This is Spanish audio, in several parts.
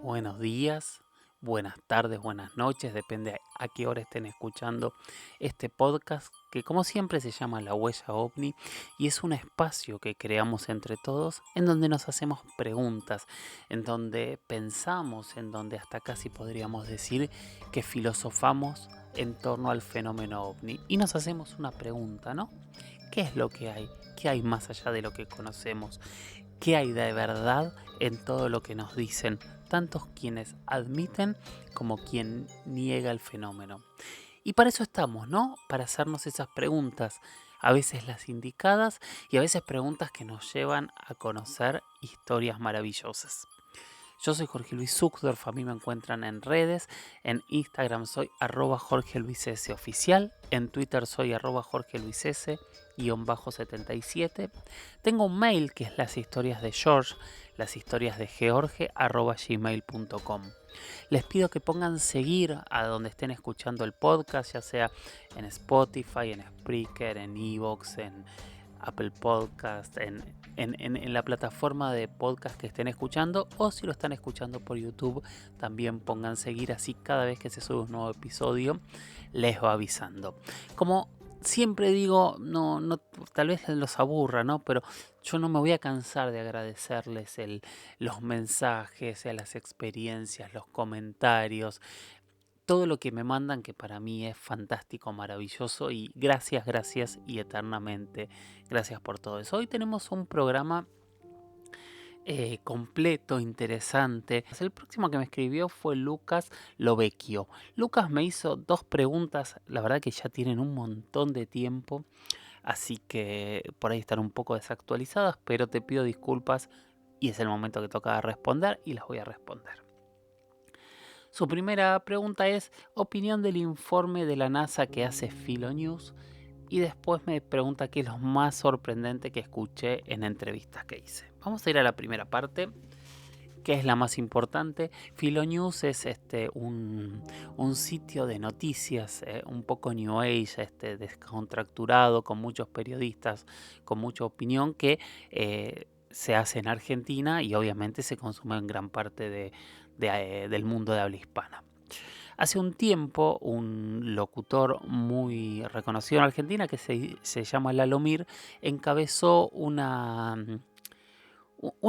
buenos días, buenas tardes, buenas noches, depende a qué hora estén escuchando este podcast que como siempre se llama La Huella OVNI y es un espacio que creamos entre todos en donde nos hacemos preguntas, en donde pensamos, en donde hasta casi podríamos decir que filosofamos en torno al fenómeno OVNI y nos hacemos una pregunta, ¿no? ¿Qué es lo que hay? ¿Qué hay más allá de lo que conocemos? ¿Qué hay de verdad en todo lo que nos dicen tantos quienes admiten como quien niega el fenómeno? Y para eso estamos, ¿no? Para hacernos esas preguntas, a veces las indicadas y a veces preguntas que nos llevan a conocer historias maravillosas. Yo soy Jorge Luis Zuckdorf, a mí me encuentran en redes, en Instagram soy Jorge Luis S oficial, en Twitter soy Jorge Luis S _77. Tengo un mail que es las historias de George, las historias de George @gmail.com. Les pido que pongan seguir a donde estén escuchando el podcast, ya sea en Spotify, en Spreaker, en Evox, en Apple Podcast, en la plataforma de podcast que estén escuchando, o si lo están escuchando por YouTube, también pongan seguir, así cada vez que se sube un nuevo episodio les va avisando. Como siempre digo, tal vez los aburra, ¿no? Pero yo no me voy a cansar de agradecerles los mensajes, las experiencias, los comentarios, todo lo que me mandan, que para mí es fantástico, maravilloso, y gracias, gracias y eternamente gracias por todo eso. Hoy tenemos un programa completo, interesante. El próximo que me escribió fue Lucas Lovecchio. Lucas me hizo dos preguntas, la verdad que ya tienen un montón de tiempo, así que por ahí están un poco desactualizadas, pero te pido disculpas y es el momento que toca responder y las voy a responder. Su primera pregunta es opinión del informe de la NASA que hace Filonews y después me pregunta qué es lo más sorprendente que escuché en entrevistas que hice. Vamos a ir a la primera parte, que es la más importante. Filonews es un sitio de noticias, un poco New Age, descontracturado, con muchos periodistas, con mucha opinión, que se hace en Argentina y obviamente se consume en gran parte del mundo de habla hispana. Hace un tiempo, un locutor muy reconocido en Argentina, que se llama Lalomir, encabezó un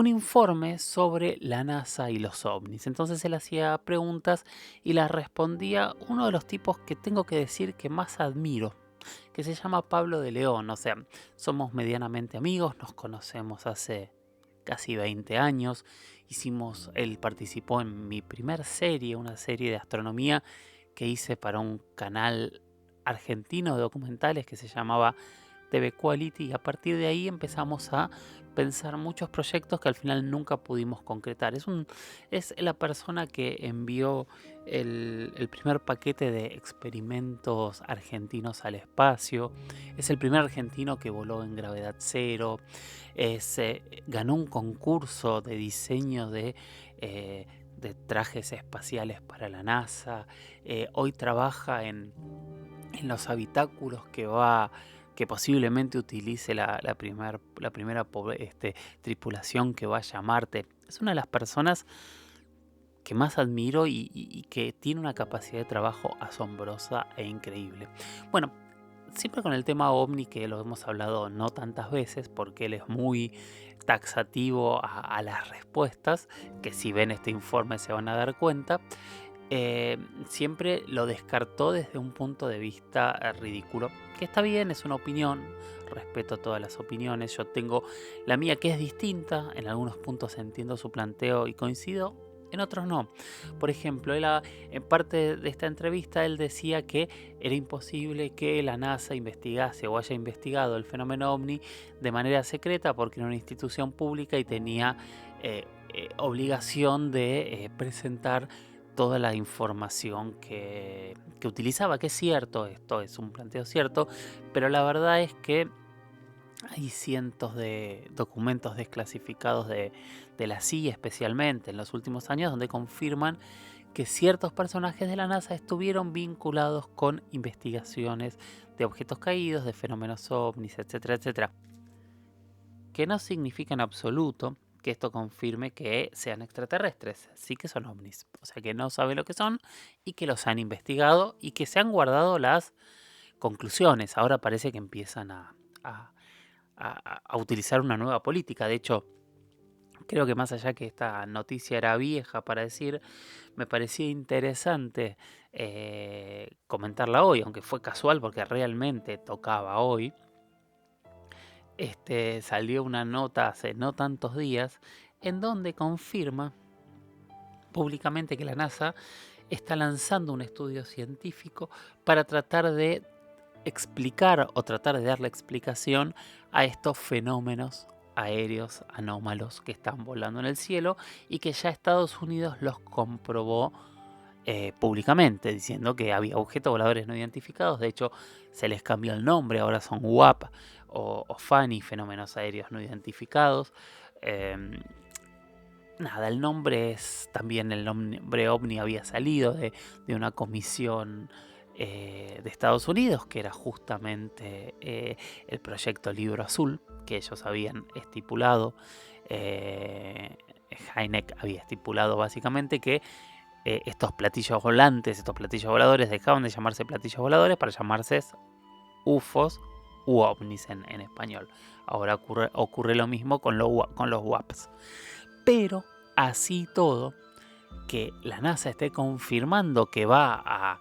informe sobre la NASA y los ovnis. Entonces él hacía preguntas y las respondía uno de los tipos que tengo que decir que más admiro, que se llama Pablo de León. O sea, somos medianamente amigos, nos conocemos hace casi 20 años. Él participó en mi primer serie, una serie de astronomía que hice para un canal argentino de documentales que se llamaba TV Quality, y a partir de ahí empezamos a pensar muchos proyectos que al final nunca pudimos concretar. Es la persona que envió el primer paquete de experimentos argentinos al espacio, es el primer argentino que voló en gravedad cero, ganó un concurso de diseño de trajes espaciales para la NASA, hoy trabaja en los habitáculos que posiblemente utilice la primera tripulación que vaya a Marte. Es una de las personas que más admiro y que tiene una capacidad de trabajo asombrosa e increíble. Bueno, siempre con el tema OVNI, que lo hemos hablado no tantas veces, porque él es muy taxativo a las respuestas, que si ven este informe se van a dar cuenta. Siempre lo descartó desde un punto de vista ridículo, que está bien, es una opinión, respeto todas las opiniones, yo tengo la mía que es distinta, en algunos puntos entiendo su planteo y coincido, en otros no. Por ejemplo, en parte de esta entrevista él decía que era imposible que la NASA investigase o haya investigado el fenómeno OVNI de manera secreta porque era una institución pública y tenía obligación de presentar toda la información que utilizaba, que es cierto, esto es un planteo cierto, pero la verdad es que hay cientos de documentos desclasificados de la CIA especialmente en los últimos años donde confirman que ciertos personajes de la NASA estuvieron vinculados con investigaciones de objetos caídos, de fenómenos ovnis, etcétera, etcétera. Que no significa en absoluto que esto confirme que sean extraterrestres, sí que son ovnis, o sea que no sabe lo que son y que los han investigado y que se han guardado las conclusiones. Ahora parece que empiezan a- a utilizar una nueva política. De hecho, creo que más allá que esta noticia era vieja para decir, me parecía interesante comentarla hoy, aunque fue casual porque realmente tocaba hoy. Salió una nota hace no tantos días en donde confirma públicamente que la NASA está lanzando un estudio científico para tratar de explicar o tratar de darle explicación a estos fenómenos aéreos anómalos que están volando en el cielo y que ya Estados Unidos los comprobó públicamente, diciendo que había objetos voladores no identificados. De hecho, se les cambió el nombre, ahora son WAP o FANI, fenómenos aéreos no identificados. Eh, Nada, el nombre es también el nombre OVNI había salido de una comisión de Estados Unidos, que era justamente el proyecto Libro Azul, que ellos habían estipulado. Hynek había estipulado básicamente que estos platillos volantes, estos platillos voladores dejaban de llamarse platillos voladores para llamarse UFOs u ovnis en español. Ahora ocurre lo mismo con los WAPs. Pero así todo, que la NASA esté confirmando que va a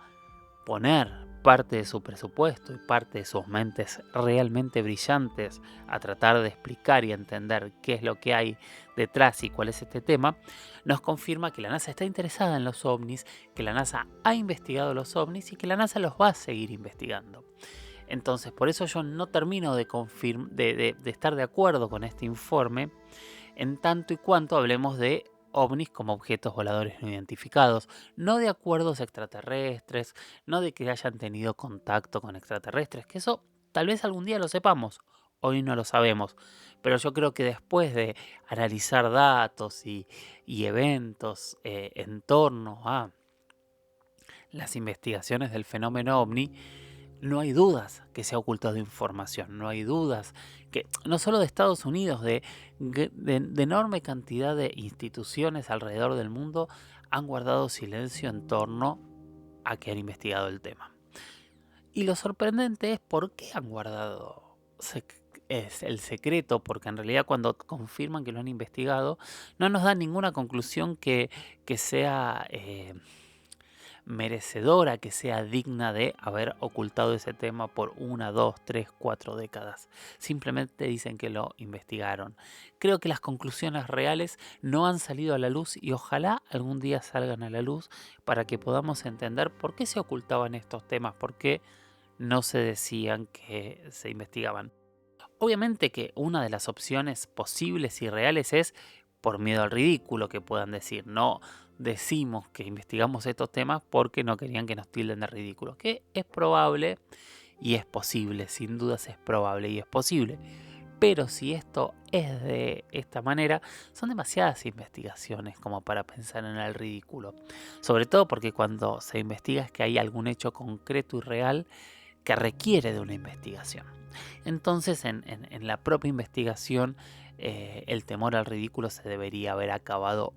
poner parte de su presupuesto y parte de sus mentes realmente brillantes a tratar de explicar y entender qué es lo que hay detrás y cuál es este tema, nos confirma que la NASA está interesada en los ovnis, que la NASA ha investigado los ovnis y que la NASA los va a seguir investigando. Entonces, por eso yo no termino de estar de acuerdo con este informe, en tanto y cuanto hablemos de ovnis como objetos voladores no identificados, no de acuerdos extraterrestres, no de que hayan tenido contacto con extraterrestres, que eso tal vez algún día lo sepamos, hoy no lo sabemos, pero yo creo que después de analizar datos y eventos en torno a las investigaciones del fenómeno ovni, no hay dudas que se ha ocultado información, no hay dudas que no solo de Estados Unidos, de enorme cantidad de instituciones alrededor del mundo han guardado silencio en torno a que han investigado el tema. Y lo sorprendente es por qué han guardado es el secreto, porque en realidad cuando confirman que lo han investigado, no nos dan ninguna conclusión que sea merecedora, que sea digna de haber ocultado ese tema por 1, 2, 3, 4 décadas. Simplemente dicen que lo investigaron. Creo que las conclusiones reales no han salido a la luz y ojalá algún día salgan a la luz para que podamos entender por qué se ocultaban estos temas, por qué no se decían que se investigaban. Obviamente que una de las opciones posibles y reales es por miedo al ridículo que puedan decir. No decimos que investigamos estos temas porque no querían que nos tilden de ridículos. Que es probable y es posible, sin dudas es probable y es posible. Pero si esto es de esta manera, son demasiadas investigaciones como para pensar en el ridículo. Sobre todo porque cuando se investiga es que hay algún hecho concreto y real que requiere de una investigación. Entonces, en la propia investigación, el temor al ridículo se debería haber acabado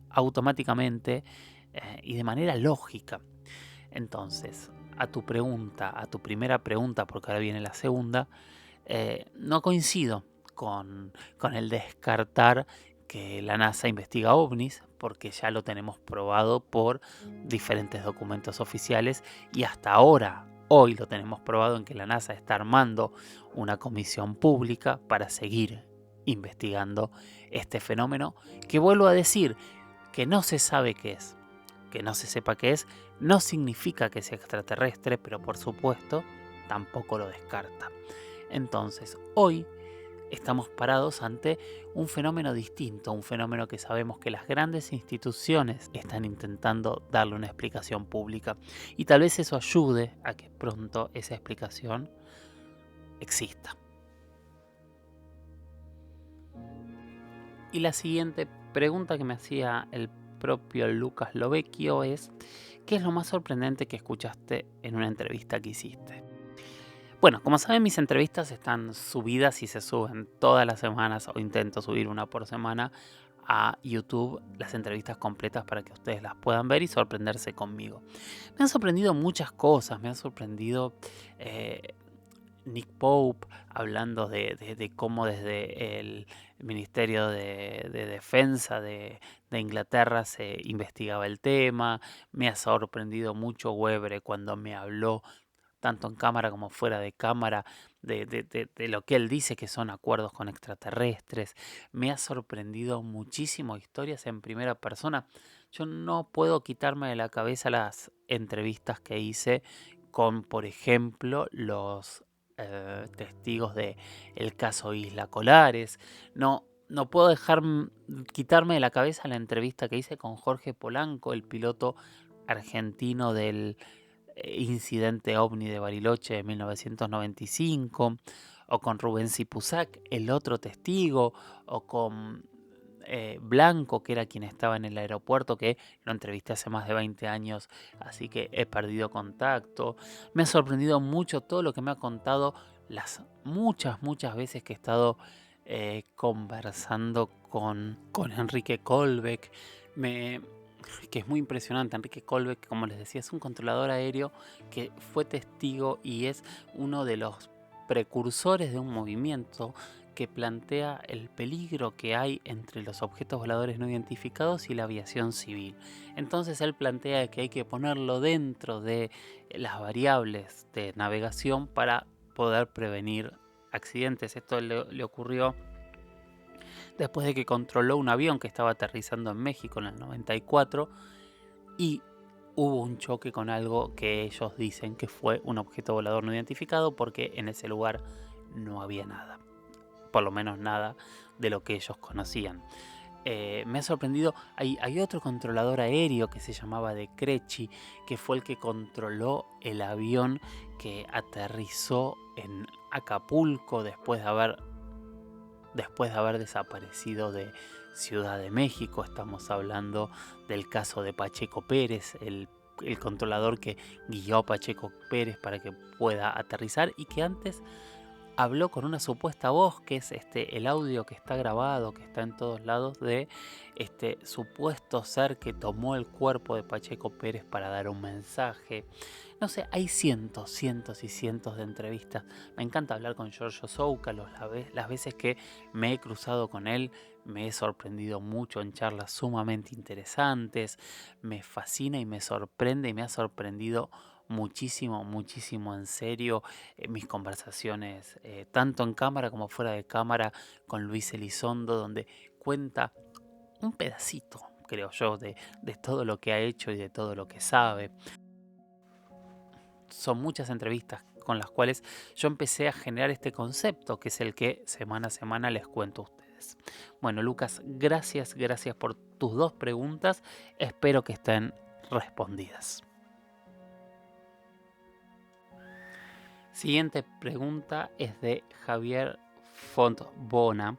automáticamente y de manera lógica. Entonces, a tu pregunta, a tu primera pregunta, porque ahora viene la segunda, no coincido con el descartar que la NASA investiga ovnis, porque ya lo tenemos probado por diferentes documentos oficiales y hasta ahora, hoy lo tenemos probado en que la NASA está armando una comisión pública para seguir investigando este fenómeno, que vuelvo a decir, que no se sabe qué es, que no se sepa qué es, no significa que sea extraterrestre, pero por supuesto tampoco lo descarta. Entonces, hoy estamos parados ante un fenómeno distinto, un fenómeno que sabemos que las grandes instituciones están intentando darle una explicación pública y tal vez eso ayude a que pronto esa explicación exista. Y la siguiente pregunta que me hacía el propio Lucas Lovecchio es: ¿qué es lo más sorprendente que escuchaste en una entrevista que hiciste? Bueno, como saben, mis entrevistas están subidas y se suben todas las semanas, o intento subir una por semana, a YouTube, las entrevistas completas para que ustedes las puedan ver y sorprenderse conmigo. Me han sorprendido muchas cosas, me han sorprendido eh, Nick Pope hablando de cómo desde el Ministerio de Defensa de Inglaterra se investigaba el tema. Me ha sorprendido mucho Webre cuando me habló tanto en cámara como fuera de cámara, de lo que él dice que son acuerdos con extraterrestres. Me ha sorprendido muchísimo historias en primera persona. Yo no puedo quitarme de la cabeza las entrevistas que hice con, por ejemplo, los testigos de el caso Isla Colares. No puedo quitarme de la cabeza la entrevista que hice con Jorge Polanco, el piloto argentino del incidente ovni de Bariloche de 1995, o con Rubén Sipusac, el otro testigo, o con Blanco, que era quien estaba en el aeropuerto, que lo entrevisté hace más de 20 años, así que he perdido contacto. Me ha sorprendido mucho todo lo que me ha contado las muchas veces que he estado conversando con Enrique Colbeck. Que es muy impresionante. Enrique Colbeck, como les decía, es un controlador aéreo que fue testigo y es uno de los precursores de un movimiento que plantea el peligro que hay entre los objetos voladores no identificados y la aviación civil. Entonces él plantea que hay que ponerlo dentro de las variables de navegación para poder prevenir accidentes. Esto le ocurrió después de que controló un avión que estaba aterrizando en México en el 94 y hubo un choque con algo que ellos dicen que fue un objeto volador no identificado, porque en ese lugar no había nada, por lo menos nada de lo que ellos conocían. Me ha sorprendido, hay otro controlador aéreo que se llamaba De Crecci, que fue el que controló el avión que aterrizó en Acapulco después de haber desaparecido de Ciudad de México. Estamos hablando del caso de Pacheco Pérez, el controlador que guió a Pacheco Pérez para que pueda aterrizar y que antes habló con una supuesta voz, que es el audio que está grabado, que está en todos lados, de este supuesto ser que tomó el cuerpo de Pacheco Pérez para dar un mensaje. No sé, hay cientos y cientos de entrevistas. Me encanta hablar con Giorgio Tsoukalos. Las veces que me he cruzado con él, me he sorprendido mucho en charlas sumamente interesantes. Me fascina y me sorprende y me ha sorprendido muchísimo en serio mis conversaciones, tanto en cámara como fuera de cámara, con Luis Elizondo, donde cuenta un pedacito, creo yo, de todo lo que ha hecho y de todo lo que sabe. Son muchas entrevistas con las cuales yo empecé a generar este concepto, que es el que semana a semana les cuento a ustedes. Bueno, Lucas, gracias por tus dos preguntas. Espero que estén respondidas. Siguiente pregunta es de Javier Fontbona,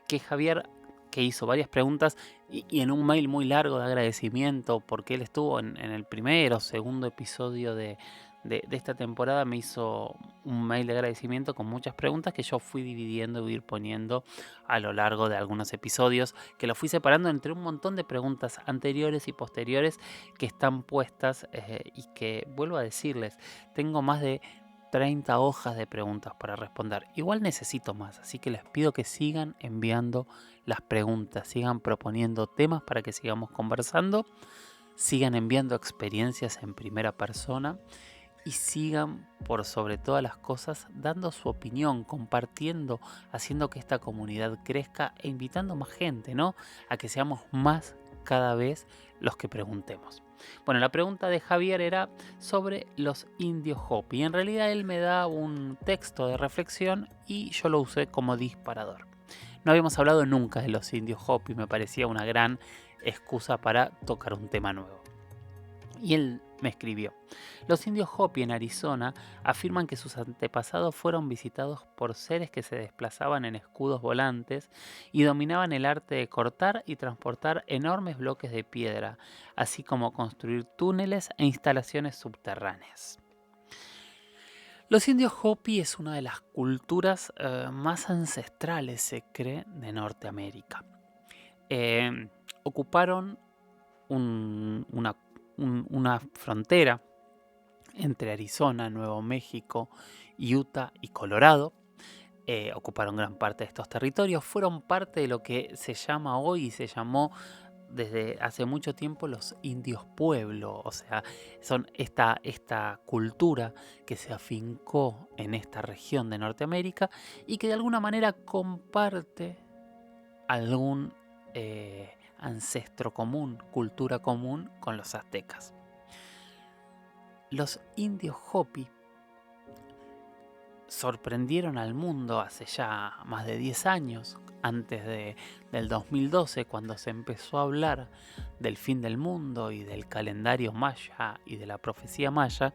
que Javier, que hizo varias preguntas y en un mail muy largo de agradecimiento, porque él estuvo en el primer o segundo episodio de esta temporada, me hizo un mail de agradecimiento con muchas preguntas que yo fui dividiendo y ir poniendo a lo largo de algunos episodios, que lo fui separando entre un montón de preguntas anteriores y posteriores que están puestas, y que, vuelvo a decirles, tengo más de 30 hojas de preguntas para responder. Igual necesito más, así que les pido que sigan enviando las preguntas, sigan proponiendo temas para que sigamos conversando, sigan enviando experiencias en primera persona y sigan, por sobre todas las cosas, dando su opinión, compartiendo, haciendo que esta comunidad crezca e invitando más gente, ¿no? A que seamos más cada vez los que preguntemos. Bueno, la pregunta de Javier era sobre los indios Hopi. En realidad él me da un texto de reflexión y yo lo usé como disparador. No habíamos hablado nunca de los indios Hopi, me parecía una gran excusa para tocar un tema nuevo. Y él me escribió: los indios Hopi en Arizona afirman que sus antepasados fueron visitados por seres que se desplazaban en escudos volantes y dominaban el arte de cortar y transportar enormes bloques de piedra, así como construir túneles e instalaciones subterráneas. Los indios Hopi es una de las culturas más ancestrales, se cree, de Norteamérica. Eh, Ocuparon una frontera entre Arizona, Nuevo México, Utah y Colorado. Ocuparon gran parte de estos territorios, fueron parte de lo que se llama hoy y se llamó desde hace mucho tiempo los indios pueblo, o sea, son esta cultura que se afincó en esta región de Norteamérica y que de alguna manera comparte algún ancestro común, cultura común con los aztecas. Los indios Hopi sorprendieron al mundo hace ya más de 10 años, antes del 2012, cuando se empezó a hablar del fin del mundo y del calendario maya y de la profecía maya,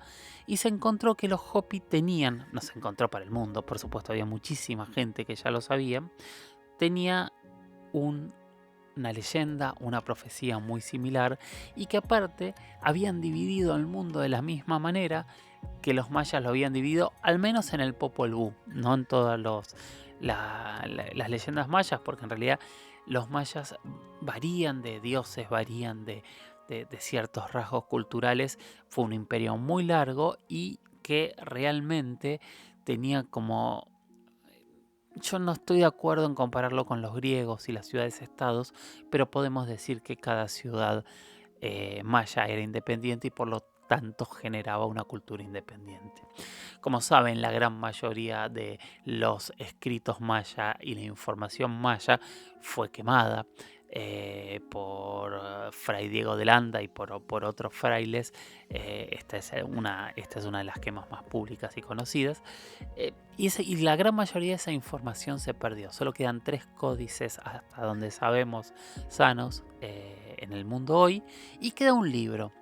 y se encontró que los Hopi tenían, no se encontró para el mundo, por supuesto había muchísima gente que ya lo sabía, tenía una leyenda, una profecía muy similar, y que aparte habían dividido el mundo de la misma manera que los mayas lo habían dividido, al menos en el Popol Vuh, no en todas las leyendas mayas, porque en realidad los mayas varían de dioses, varían de ciertos rasgos culturales. Fue un imperio muy largo y que realmente tenía como... Yo no estoy de acuerdo en compararlo con los griegos y las ciudades-estados, pero podemos decir que cada ciudad maya era independiente y por lo tanto generaba una cultura independiente. Como saben, la gran mayoría de los escritos maya y la información maya fue quemada por Fray Diego de Landa y por otros frailes. Esta es una de las quemas más públicas y conocidas. Y la gran mayoría de esa información se perdió. Solo quedan 3 códices hasta donde sabemos sanos en el mundo hoy. Y queda un libro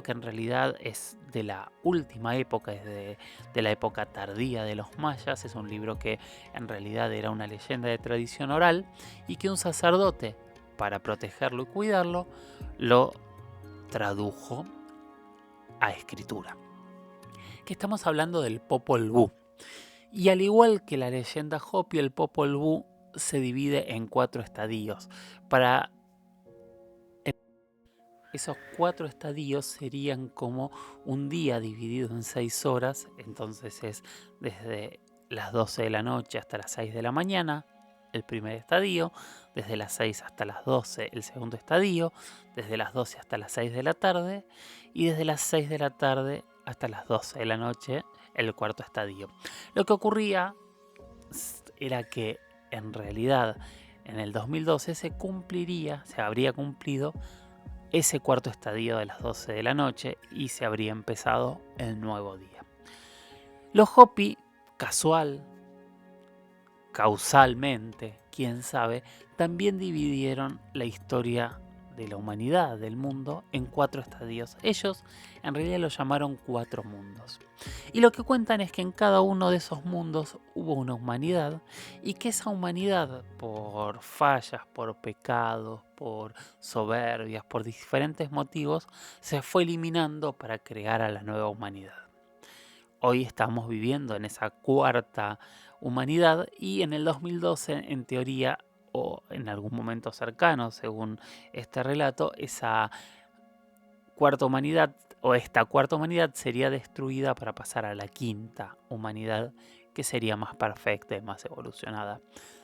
que en realidad es de la última época, es de la época tardía de los mayas. Es un libro que en realidad era una leyenda de tradición oral y que un sacerdote, para protegerlo y cuidarlo, lo tradujo a escritura. Que estamos hablando del Popol Vuh. Y al igual que la leyenda Hopi, el Popol Vuh se divide en 4 estadios. Para esos 4 estadios serían como un día dividido en 6 horas, entonces es desde las 12 de la noche hasta las 6 de la mañana, el primer estadio, desde las 6 hasta las 12 el segundo estadio, desde las 12 hasta las 6 de la tarde y desde las 6 de la tarde hasta las 12 de la noche el cuarto estadio. Lo que ocurría era que en realidad en el 2012 se habría cumplido ese cuarto estadio de las 12 de la noche y se habría empezado el nuevo día. Los Hopi, causalmente, quién sabe, también dividieron la historia de la humanidad, del mundo, en 4 estadios. Ellos en realidad lo llamaron 4 mundos. Y lo que cuentan es que en cada uno de esos mundos hubo una humanidad y que esa humanidad, por fallas, por pecados, por soberbias, por diferentes motivos, se fue eliminando para crear a la nueva humanidad. Hoy estamos viviendo en esa cuarta humanidad y en el 2012, en teoría, o en algún momento cercano, según este relato, esa cuarta humanidad o esta cuarta humanidad sería destruida para pasar a la quinta humanidad, que sería más perfecta y más evolucionada,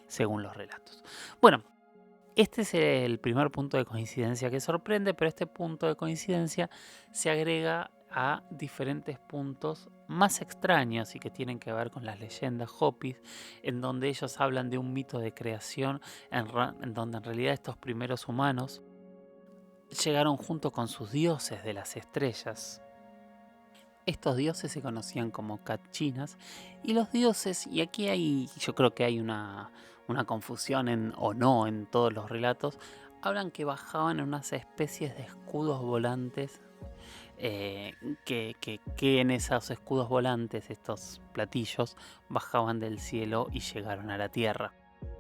según los relatos. Bueno, este es el primer punto de coincidencia que sorprende, pero este punto de coincidencia se agrega a diferentes puntos más extraños y que tienen que ver con las leyendas Hopis, en donde ellos hablan de un mito de creación, en donde en realidad estos primeros humanos llegaron junto con sus dioses de las estrellas. Estos dioses se conocían como Katchinas, y los dioses, y aquí yo creo que hay una confusión o no en todos los relatos, hablan que bajaban en unas especies de escudos volantes, que en esos escudos volantes, estos platillos, bajaban del cielo y llegaron a la tierra.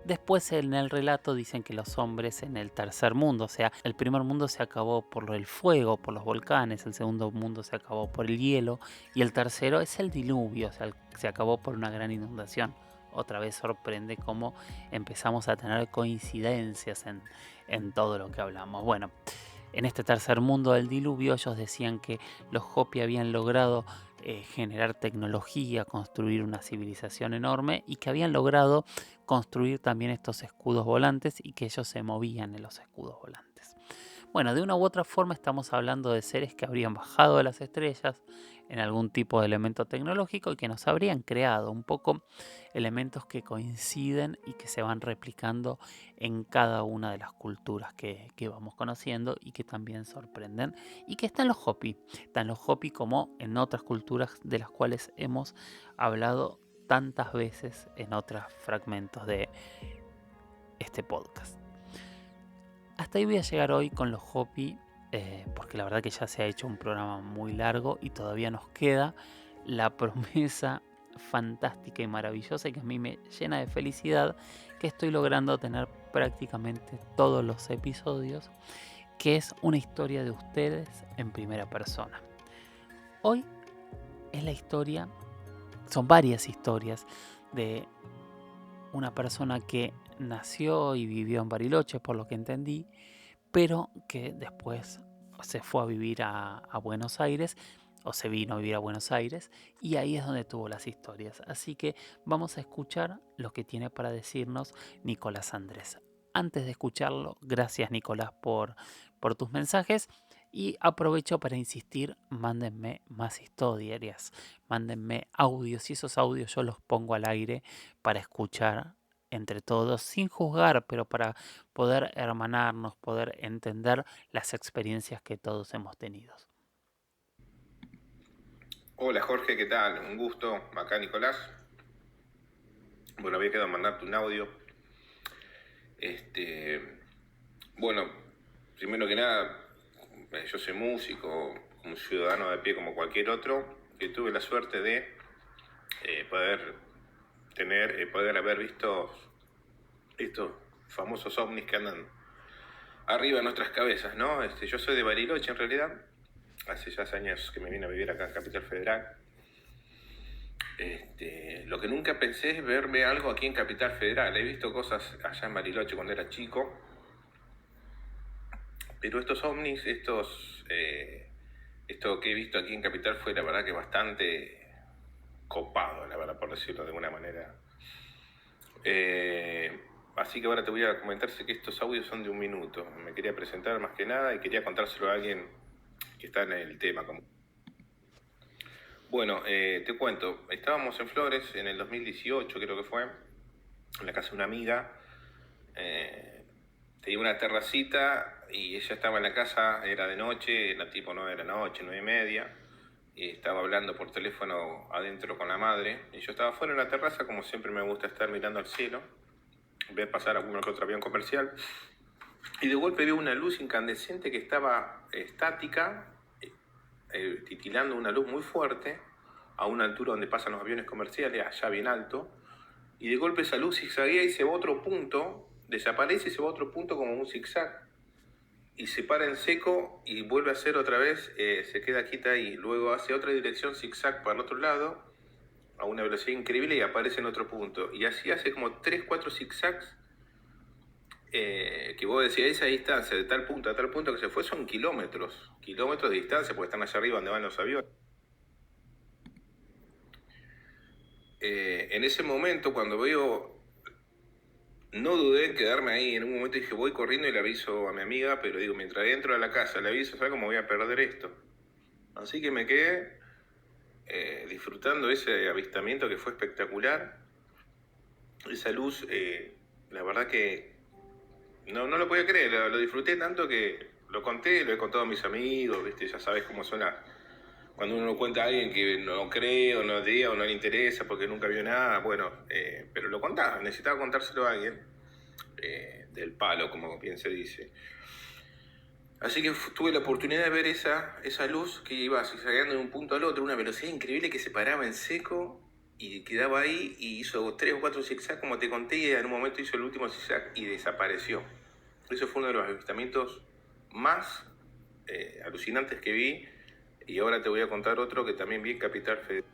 Después en el relato dicen que los hombres en el tercer mundo, o sea, el primer mundo se acabó por el fuego, por los volcanes, el segundo mundo se acabó por el hielo y el tercero es el diluvio, o sea, se acabó por una gran inundación. Otra vez sorprende cómo empezamos a tener coincidencias en todo lo que hablamos. Bueno, en este tercer mundo del diluvio ellos decían que los Hopi habían logrado generar tecnología, construir una civilización enorme y que habían logrado construir también estos escudos volantes y que ellos se movían en los escudos volantes. Bueno, de una u otra forma estamos hablando de seres que habrían bajado de las estrellas en algún tipo de elemento tecnológico y que nos habrían creado un poco elementos que coinciden y que se van replicando en cada una de las culturas que vamos conociendo y que también sorprenden y que están los Hopi. Están los Hopi como en otras culturas de las cuales hemos hablado tantas veces en otros fragmentos de este podcast. Hasta ahí voy a llegar hoy con los Hopi, porque la verdad que ya se ha hecho un programa muy largo y todavía nos queda la promesa fantástica y maravillosa y que a mí me llena de felicidad que estoy logrando tener prácticamente todos los episodios, que es una historia de ustedes en primera persona. Hoy es la historia, son varias historias de una persona que nació y vivió en Bariloche, por lo que entendí, pero que después se fue a vivir a Buenos Aires, o se vino a vivir a Buenos Aires, y ahí es donde tuvo las historias. Así que vamos a escuchar lo que tiene para decirnos Nicolás Andrés. Antes de escucharlo, gracias Nicolás por tus mensajes. Y aprovecho para insistir, mándenme más historias, mándenme audios y esos audios yo los pongo al aire para escuchar entre todos, sin juzgar, pero para poder hermanarnos, poder entender las experiencias que todos hemos tenido. Hola Jorge, ¿qué tal? Un gusto, acá Nicolás. Bueno, había quedado mandarte un audio. Bueno, primero que nada, yo soy músico, un ciudadano de pie como cualquier otro, que tuve la suerte de poder haber visto estos famosos ovnis que andan arriba de nuestras cabezas, ¿no? Yo soy de Bariloche en realidad, hace ya años que me vine a vivir acá en Capital Federal. Lo que nunca pensé es verme algo aquí en Capital Federal. He visto cosas allá en Bariloche cuando era chico, pero estos ovnis, esto que he visto aquí en Capital fue la verdad que bastante copado, la verdad, por decirlo de alguna manera. Así que ahora te voy a comentar que estos audios son de 1 minuto. Me quería presentar más que nada y quería contárselo a alguien que está en el tema. Bueno, te cuento, estábamos en Flores en el 2018, creo que fue, en la casa de una amiga. Tenía una terracita y ella estaba en la casa, era de noche, la tipo 9 de la noche, 9:30, y estaba hablando por teléfono adentro con la madre. Y yo estaba fuera en la terraza, como siempre me gusta estar mirando al cielo, ver pasar alguno que otro avión comercial. Y de golpe veo una luz incandescente que estaba estática, titilando una luz muy fuerte, a una altura donde pasan los aviones comerciales, allá bien alto, y de golpe esa luz zigzaguea y se va a otro punto, desaparece y se va a otro punto como un zigzag, y se para en seco y vuelve a hacer otra vez, se queda quieta ahí, luego hace otra dirección zigzag para el otro lado, a una velocidad increíble y aparece en otro punto, y así hace como 3-4 zigzags, que vos decís, a esa distancia, de tal punto a tal punto que se fue, son kilómetros de distancia, porque están allá arriba donde van los aviones. En ese momento, cuando veo, no dudé en quedarme ahí. En un momento dije, voy corriendo y le aviso a mi amiga, pero digo, mientras entro a la casa le aviso, ¿sabes cómo voy a perder esto? Así que me quedé disfrutando ese avistamiento que fue espectacular. Esa luz, la verdad que no lo podía creer, lo disfruté tanto que lo conté, lo he contado a mis amigos, ¿viste? Ya sabes cómo son cuando uno lo cuenta a alguien que no cree o no diga o no le interesa porque nunca vio nada, bueno, pero lo contaba, necesitaba contárselo a alguien del palo, como bien se dice. Así que tuve la oportunidad de ver esa luz que iba zigzagueando de un punto al otro, una velocidad increíble que se paraba en seco y quedaba ahí y hizo 3 o 4 zigzags como te conté y en un momento hizo el último zigzag y desapareció. Eso fue uno de los avistamientos más alucinantes que vi, y ahora te voy a contar otro que también vi en Capital Federal.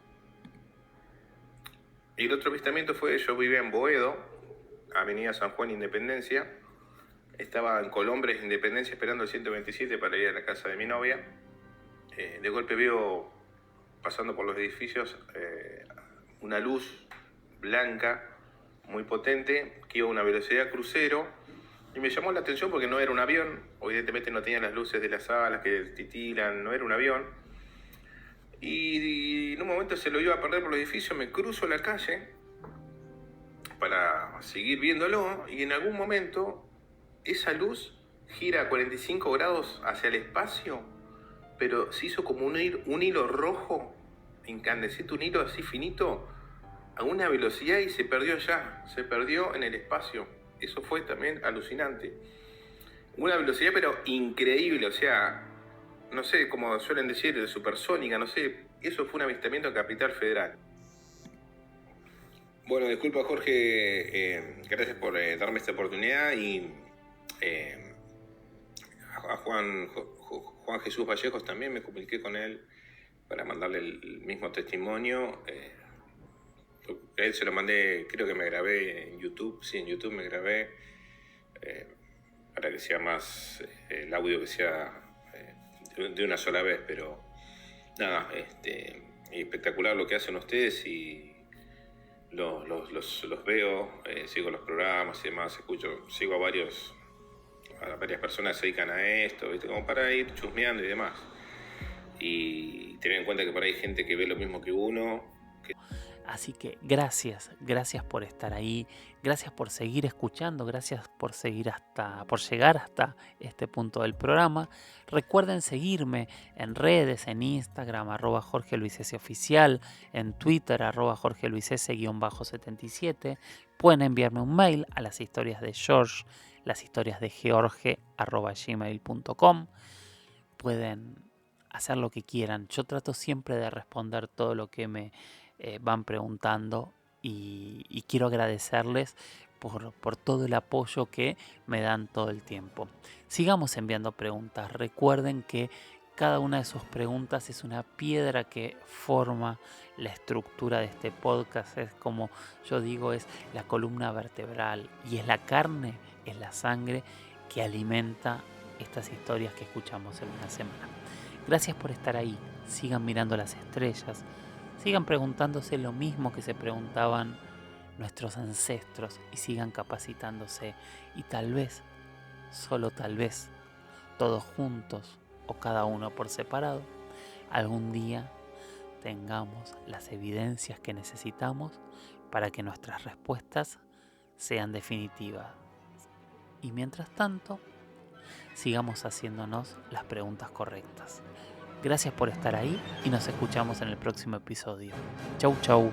Y el otro avistamiento fue, yo vivía en Boedo, Avenida San Juan Independencia, estaba en Colombres Independencia esperando el 127 para ir a la casa de mi novia. De golpe veo, pasando por los edificios, una luz blanca muy potente que iba a una velocidad crucero, y me llamó la atención porque no era un avión, evidentemente no tenía las luces de las alas que titilan, no era un avión. Y en un momento se lo iba a perder por los edificios, me cruzo la calle para seguir viéndolo, y en algún momento esa luz gira a 45 grados hacia el espacio, pero se hizo como un hilo rojo, incandescente, un hilo así finito, a una velocidad, y se perdió allá, se perdió en el espacio. Eso fue también alucinante. Una velocidad pero increíble, o sea, no sé, como suelen decir, supersónica, no sé. Eso fue un avistamiento en Capital Federal. Bueno, disculpa Jorge, gracias por darme esta oportunidad, y a Juan Jesús Vallejos también me comuniqué con él para mandarle el mismo testimonio. A él se lo mandé, creo que me grabé en YouTube, sí, en YouTube me grabé, para que sea más el audio que sea de una sola vez, pero nada, espectacular lo que hacen ustedes, y los veo, sigo los programas y demás, sigo a varias personas que se dedican a esto, ¿viste? Como para ir chusmeando y demás. Y tener en cuenta que por ahí hay gente que ve lo mismo que uno. Así que gracias por estar ahí, gracias por seguir escuchando, gracias por llegar hasta este punto del programa. Recuerden seguirme en redes, en Instagram, @Jorge Luis S Oficial, en Twitter, @Jorge Luis S-77. Pueden enviarme un mail a las historias de George, las historias de George, @gmail.com. Pueden hacer lo que quieran. Yo trato siempre de responder todo lo que me van preguntando, y quiero agradecerles por todo el apoyo que me dan todo el tiempo. Sigamos enviando preguntas. Recuerden que cada una de sus preguntas es una piedra que forma la estructura de este podcast. Es como yo digo, es la columna vertebral, y es la carne, es la sangre que alimenta estas historias que escuchamos en una semana. Gracias por estar ahí. Sigan mirando las estrellas. Sigan preguntándose lo mismo que se preguntaban nuestros ancestros, y sigan capacitándose. Y tal vez, solo tal vez, todos juntos o cada uno por separado, algún día tengamos las evidencias que necesitamos para que nuestras respuestas sean definitivas. Y mientras tanto, sigamos haciéndonos las preguntas correctas. Gracias por estar ahí, y nos escuchamos en el próximo episodio. Chau, chau.